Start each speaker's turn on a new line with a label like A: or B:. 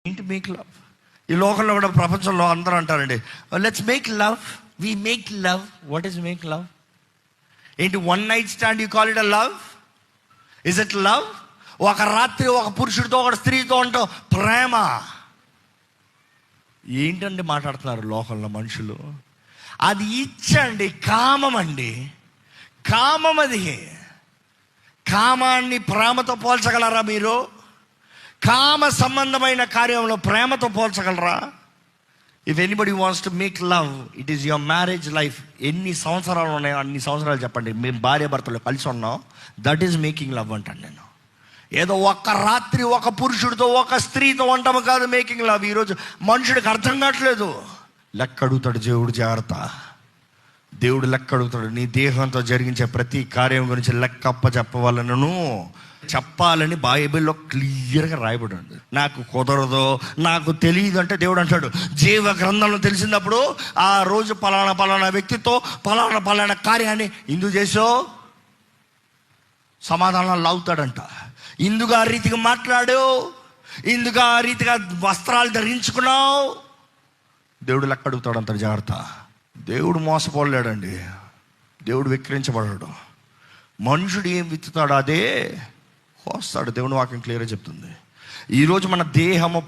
A: ఏంటి make love? ఈ లోకంలో కూడా, ప్రపంచంలో అందరూ అంటారండి, let's make love, we make love. What is make love? ఏంటి, one night stand you call it a love? Is it love? ఒక రాత్రి ఒక పురుషుడితో ఒక స్త్రీతో అంటూ ప్రేమ? ఏంటండి మాట్లాడుతున్నారు లోకంలో మనుషులు? అది ఇచ్చండి, కామం అండి, కామం. అది కామాన్ని ప్రేమతో పోల్చగలరా మీరు? కామ సంబంధమైన కార్యంలో ప్రేమతో పోల్చగలరా? If anybody wants to make love, it is your marriage life. ఎన్ని సంవత్సరాలు ఉన్నాయో అన్ని సంవత్సరాలు చెప్పండి, మేము భార్య భర్తలు కలిసి ఉన్నాం, దట్ ఈస్ మేకింగ్ లవ్ అంటాను నేను. ఏదో ఒక్క రాత్రి ఒక పురుషుడితో ఒక స్త్రీతో ఉండటం కాదు మేకింగ్ లవ్. ఈరోజు మనుషుడికి అర్థం కావట్లేదు. లెక్క అడుగుతాడు దేవుడు, జాగ్రత్త. దేవుడు లెక్క అడుగుతాడు. నీ దేహంతో జరిగించే ప్రతి కార్యం గురించి లెక్కప్ప చెప్పవాలను చెప్పాలని బైబిల్లో క్లియర్గా రాయబడి ఉంది. నాకు కుదరదు, నాకు తెలియదు అంటే దేవుడు అంటాడు, జీవ గ్రంథంలో తెలిసినప్పుడు ఆ రోజు పలానా పలానా వ్యక్తితో పలానా పలానా కార్యాన్ని ఇందుకు చేసో సమాధానాలు లాగుతాడంట. ఇందుకు ఆ రీతిగా మాట్లాడు, ఇందుకు ఆ రీతిగా వస్త్రాలు ధరించుకున్నావు, దేవుడు లెక్క అడుగుతాడు అంటారు. జాగ్రత్త. దేవుడు మోసపోలేడండి, దేవుడు విక్రించబడాడు. మనుషుడు ఏం విత్తుతాడు అదే కోస్తాడు. దేవుని వాక్యం క్లియర్గా చెప్తుంది. ఈరోజు మన దేహము